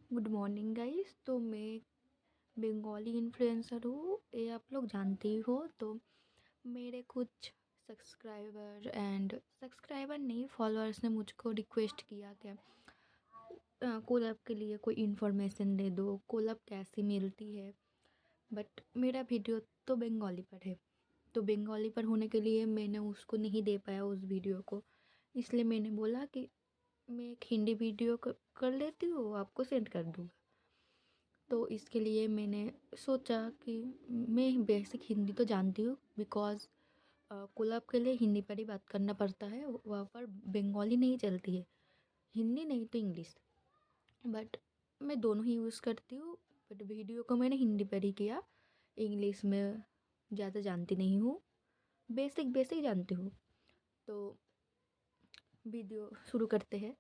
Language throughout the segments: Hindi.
Good morning guys. तो मैं बंगाली इन्फ्लुएंसर हूँ, ये आप लोग जानते ही हो। तो मेरे कुछ सब्सक्राइबर नहीं, फॉलोअर्स ने मुझको रिक्वेस्ट किया कि कोलैब के लिए कोई इन्फॉर्मेशन दे दो, कोलैब कैसी मिलती है। बट मेरा वीडियो तो बंगाली पर है, तो बंगाली पर होने के लिए मैंने उसको नहीं दे पाया उस वीडियो को। इसलिए मैंने बोला कि मैं एक हिंदी वीडियो कर लेती हूँ, आपको सेंड कर दूँगा। तो इसके लिए मैंने सोचा कि मैं बेसिक हिंदी तो जानती हूँ, बिकॉज़ कोलैब के लिए हिंदी पर ही बात करना पड़ता है, वहाँ पर बंगाली नहीं चलती है, हिंदी नहीं तो इंग्लिश। बट मैं दोनों ही यूज़ करती हूँ, बट वीडियो को मैंने हिंदी पर ही किया। इंग्लिश में ज़्यादा जानती नहीं हूँ, बेसिक बेसिक जानती हूँ। तो वीडियो शुरू करते हैं।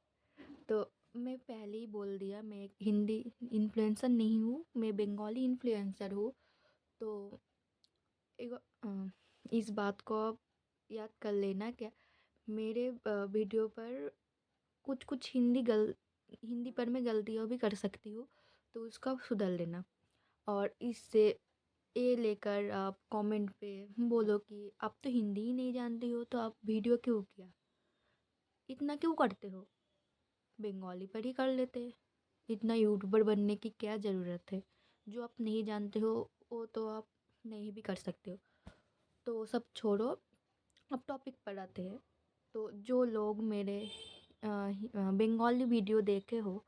तो मैं पहले ही बोल दिया, मैं एक हिंदी इन्फ्लुएंसर नहीं हूँ, मैं बंगाली इन्फ्लुएंसर हूँ। तो एक इस बात को आप याद कर लेना, क्या मेरे वीडियो पर कुछ कुछ हिंदी पर मैं गलतियाँ भी कर सकती हूँ, तो उसका सुधार लेना। और इससे ये लेकर आप कमेंट पे बोलो कि आप तो हिंदी ही नहीं जानती हो, तो आप वीडियो क्यों किया, इतना क्यों करते हो, बंगाली पर ही कर लेते। इतना यूट्यूबर बनने की क्या ज़रूरत है, जो आप नहीं जानते हो वो तो आप नहीं भी कर सकते हो। तो वो सब छोड़ो, अब टॉपिक पर आते हैं। तो जो लोग मेरे बंगाली वीडियो देखे हो,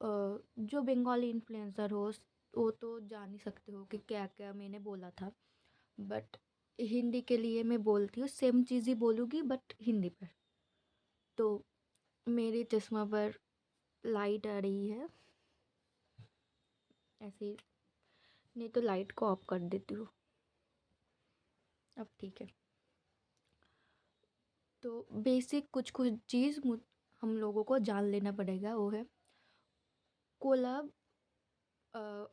जो बंगाली इन्फ्लुएंसर हो, वो तो जान ही सकते हो कि क्या क्या मैंने बोला था। बट हिंदी के लिए मैं बोलती हूँ, सेम चीज़ ही बोलूँगी बट हिंदी पर। तो मेरे चश्मा पर लाइट आ रही है ऐसे, नहीं तो लाइट को ऑफ कर देती हूँ। अब ठीक है। तो बेसिक कुछ कुछ चीज़ हम लोगों को जान लेना पड़ेगा, वो है कोलैब।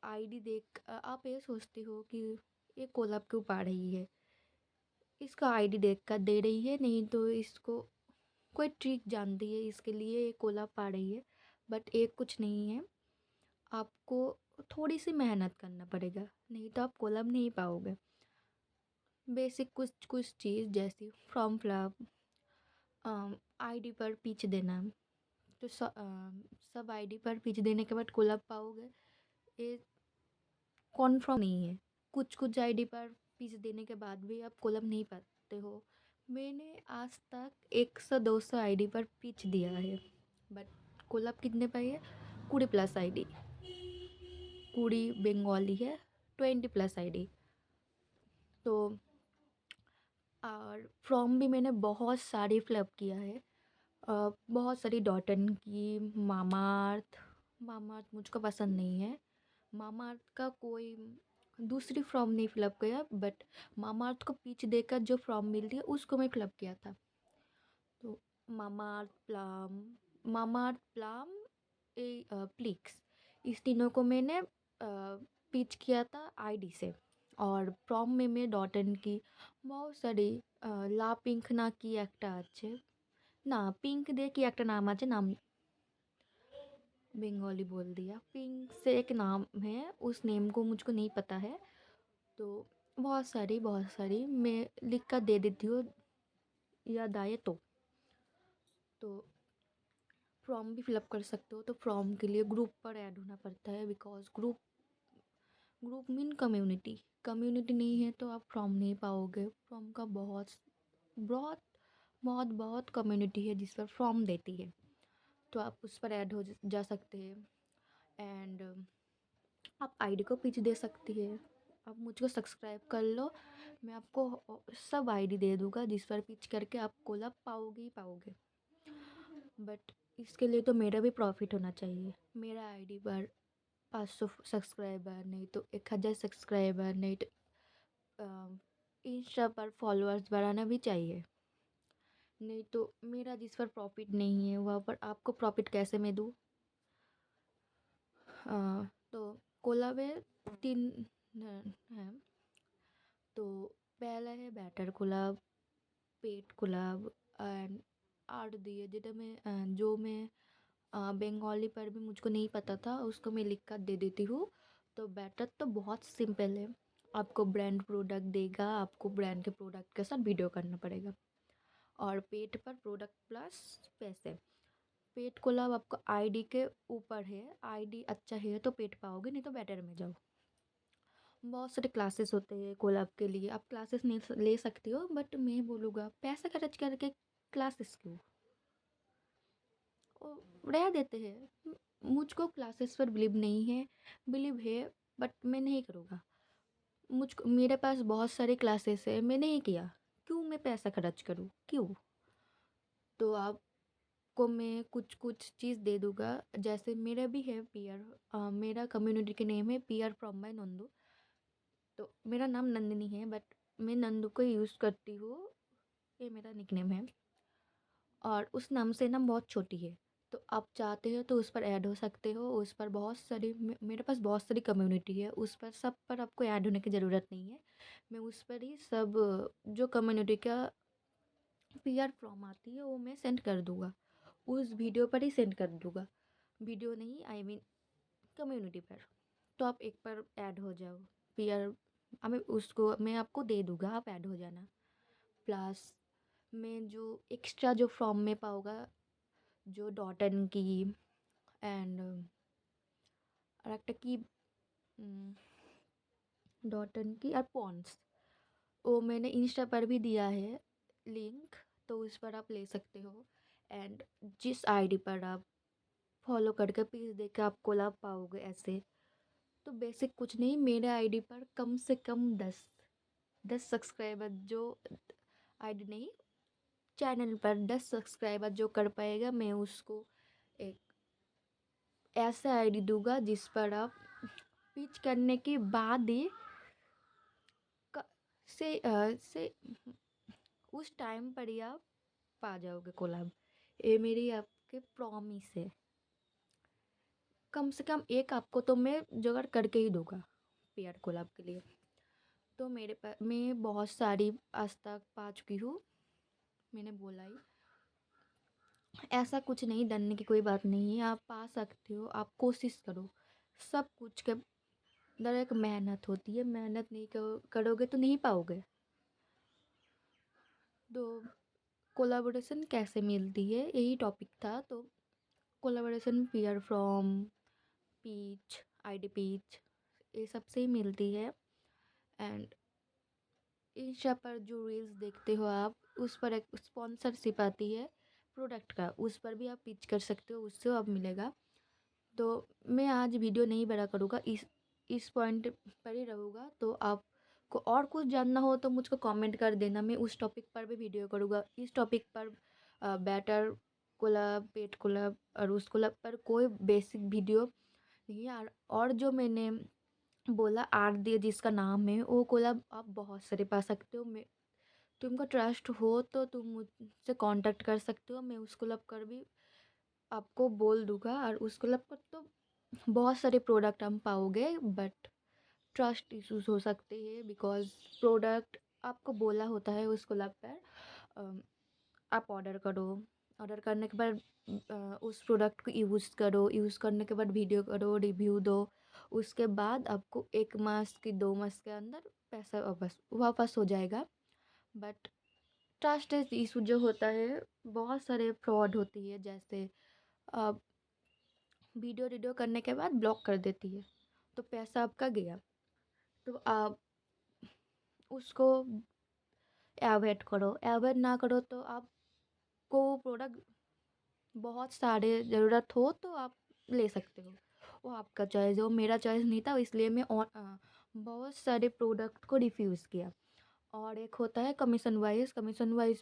आईडी देख आप ये सोचते हो कि ये कोलैब क्यों पा रही है, इसका आईडी देख कर दे रही है, नहीं तो इसको कोई ट्रिक जानती है, इसके लिए ये कोलैब पा रही है। बट एक कुछ नहीं है, आपको थोड़ी सी मेहनत करना पड़ेगा, नहीं तो आप कोलैब नहीं पाओगे। बेसिक कुछ कुछ चीज़ जैसी फॉर्म फिलअप, आईडी पर पिच देना। तो सब आईडी पर पिच देने के बाद कोलैब पाओगे, ये कॉन्फर्म नहीं है। कुछ कुछ आईडी पर पिच देने के बाद भी आप कोलैब नहीं पाते हो। मैंने आज तक 100-200 आईडी पर पिच दिया है, बट कोलैब कितने पाई है? 20+ आईडी, 20 बंगाली है, 20+ आईडी। तो और फॉर्म भी मैंने बहुत सारी फिलअप किया है, बहुत सारी डॉटन की, मामाअर्थ मुझको पसंद नहीं है। मामाअर्थ का कोई दूसरी फॉर्म नहीं फिलअप किया, बट मामाअर्थ को पिच देकर जो फॉर्म मिलती है उसको मैं फिलअप किया था। तो मामाअर्थ प्लाम प्लिक्स, इस तीनों को मैंने पिच किया था आईडी से। और फॉर्म में मैं डॉटन की बहुत सारी ला पिंक ना की একটা আছে না, पिंक दे की একটা नाम আছে, नाम बंगाली बोल दिया, पिंक से एक नाम है, उस नेम को मुझको नहीं पता है। तो बहुत सारी मैं लिख कर दे देती हूँ, याद आए तो फॉर्म भी फिलअप कर सकते हो। तो फॉर्म के लिए ग्रुप पर ऐड होना पड़ता है, because group mean community, community नहीं है तो आप फॉर्म नहीं पाओगे। फॉर्म का बहुत बहुत बहुत बहुत कम्युनिटी है जिस पर फॉर्म देती है, तो आप उस पर ऐड हो जा सकते हैं। एंड आप आईडी को पिच दे सकती है। आप मुझको सब्सक्राइब कर लो, मैं आपको सब आईडी दे दूँगा जिस पर पिच करके आप कोलैब पाओगे ही पाओगे। बट इसके लिए तो मेरा भी प्रॉफिट होना चाहिए। मेरा आईडी पर 500 सब्सक्राइबर, नहीं तो 1000 सब्सक्राइबर, नहीं तो इंस्टा पर फॉलोअर्स बढ़ाना भी चाहिए। नहीं तो मेरा जिस पर प्रॉफिट नहीं है वहाँ पर आपको प्रॉफिट कैसे मैं दूँ। तो कोलैब है 3 है। तो पहला है better collab, pet collab and art दिए, जो मैं बंगाली पर भी मुझको नहीं पता था, उसको मैं लिख कर दे देती हूँ। तो बेटर तो बहुत सिंपल है, आपको ब्रांड प्रोडक्ट देगा, आपको ब्रांड के प्रोडक्ट के साथ वीडियो करना पड़ेगा। और पेट पर प्रोडक्ट प्लस पैसे। पेट कोलाब आपको आईडी के ऊपर है, आईडी अच्छा है तो पेट पाओगे, नहीं तो बेटर में जाओ। बहुत सारे क्लासेस होते हैं कोलाब के लिए, आप क्लासेस नहीं ले सकती हो, बट मैं बोलूँगा पैसा खर्च करके क्लासेस क्यों, रह देते हैं। मुझको क्लासेस पर बिलीव नहीं है, बिलीव है बट मैं नहीं करूँगा। मुझको मेरे पास बहुत सारे क्लासेस है, मैं नहीं किया, क्यों मैं पैसा खर्च करूँ, क्यों? तो आपको मैं कुछ कुछ चीज़ दे दूँगा, जैसे मेरा भी है पीयर, मेरा कम्युनिटी के नेम है पीयर फ्रॉम माय नंदू। तो मेरा नाम नंदिनी है बट मैं नंदू को यूज़ करती हूँ, ये मेरा निकनेम है। और उस नाम से नाम बहुत छोटी है, तो आप चाहते हो तो उस पर ऐड हो सकते हो। उस पर बहुत सारी मेरे पास बहुत सारी कम्युनिटी है, उस पर सब पर आपको ऐड होने की ज़रूरत नहीं है। मैं उस पर ही सब जो कम्युनिटी का पीआर फ्रॉम आती है वो मैं सेंड कर दूँगा, उस वीडियो पर ही सेंड कर दूँगा। वीडियो नहीं, आई मीन कम्युनिटी पर। तो आप एक पर ऐड हो जाओ, पीआर हमें उसको मैं आपको दे दूँगा, आप ऐड हो जाना। प्लस मैं जो एक्स्ट्रा जो फ्रॉम में पाऊँगा, जो डॉटन की एंड अरेक्टा की, डॉटन की और पॉन्ड्स, वो मैंने इंस्टा पर भी दिया है लिंक, तो उस पर आप ले सकते हो। एंड जिस आईडी पर आप फॉलो करके पेज देख के आप कोलाब पाओगे ऐसे, तो बेसिक कुछ नहीं, मेरे आईडी पर कम से कम 10 सब्सक्राइबर, जो आईडी नहीं, चैनल पर 10 सब्सक्राइबर जो कर पाएगा, मैं उसको एक ऐसा आईडी दूंगा जिस पर आप पिच करने के बाद ही क- से उस टाइम पर ही आप पा जाओगे कोलैब। ये मेरी आपके प्रॉमिस है, कम से कम एक आपको तो मैं जुगाड़ करके ही दूंगा पीआर कोलैब के लिए। तो मेरे पास मैं बहुत सारी आज तक पा चुकी हूँ, मैंने बोला ही, ऐसा कुछ नहीं, डरने की कोई बात नहीं है, आप पा सकते हो, आप कोशिश करो। सब कुछ के अंदर एक मेहनत होती है, मेहनत नहीं करोगे तो नहीं पाओगे। तो कोलाबोरेशन कैसे मिलती है, यही टॉपिक था। तो collaboration peer from, pitch, ID pitch, ये सब से ही मिलती है। एंड इंस्टा पर जो रील्स देखते हो आप, उस पर एक स्पॉन्सरशिप आती है प्रोडक्ट का, उस पर भी आप पिच कर सकते हो, उससे आप मिलेगा। तो मैं आज वीडियो नहीं बड़ा करूँगा, इस पॉइंट पर ही रहूँगा। तो आपको और कुछ जानना हो तो मुझको कमेंट कर देना, मैं उस टॉपिक पर भी वीडियो करूँगा। इस टॉपिक पर बैटर कोलैब, पेट कोलैब और उस कोलैब पर कोई बेसिक वीडियो नहीं है। और जो मैंने बोला आर दिया जिसका नाम है, वो कोलैब आप बहुत सारे पा सकते हो। मैं तुमको ट्रस्ट हो तो तुम मुझसे कांटेक्ट कर सकते हो, मैं उस कोलैब कर भी आपको बोल दूँगा। और उस कोलैब पर तो बहुत सारे प्रोडक्ट हम पाओगे, बट ट्रस्ट इश्यूज हो सकते हैं, बिकॉज प्रोडक्ट आपको बोला होता है उस कोलैब पर आप ऑर्डर करो, ऑर्डर करने के बाद उस प्रोडक्ट को यूज़ करो, यूज़ करने के बाद वीडियो करो, रिव्यू दो, उसके बाद आपको 1 मास की 2 मास के अंदर पैसा वापस वापस हो जाएगा। बट ट्रस्ट इशू जो होता है, बहुत सारे फ्रॉड होती है, जैसे वीडियो करने के बाद ब्लॉक कर देती है, तो पैसा आपका गया। तो आप उसको अवॉइड करो, अवॉइड ना करो तो आपको प्रोडक्ट बहुत सारे ज़रूरत हो तो आप ले सकते हो, वो आपका चॉइस है, वो मेरा चॉइस नहीं था, इसलिए मैं बहुत सारे प्रोडक्ट को रिफ्यूज़ किया। और एक होता है कमीशन वाइज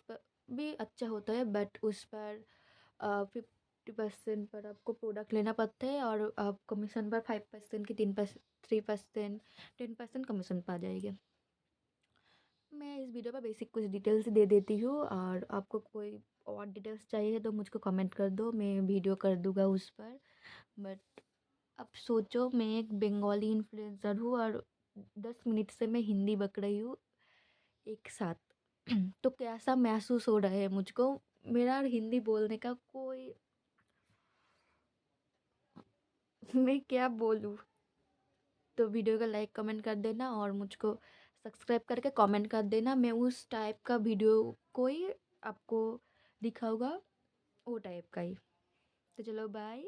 पर भी अच्छा होता है, बट उस पर 50% पर आपको प्रोडक्ट लेना पड़ता है, और आप कमीशन पर 5% की 3% 10% कमीशन पा जाएगी। मैं इस वीडियो पर बेसिक कुछ डिटेल्स दे देती हूँ, और आपको कोई और डिटेल्स चाहिए तो मुझको कमेंट कर दो, मैं वीडियो कर दूँगा उस पर। बट अब सोचो, मैं एक बंगाली इन्फ्लुएंसर हूँ और 10 मिनट से मैं हिंदी बक रही हूँ एक साथ। तो कैसा महसूस हो रहा है मुझको, मेरा हिंदी बोलने का कोई मैं क्या बोलूँ? तो वीडियो को लाइक कमेंट कर देना और मुझको सब्सक्राइब करके कमेंट कर देना। मैं उस टाइप का वीडियो को ही आपको दिखाऊँगा, वो टाइप का ही। तो चलो बाय।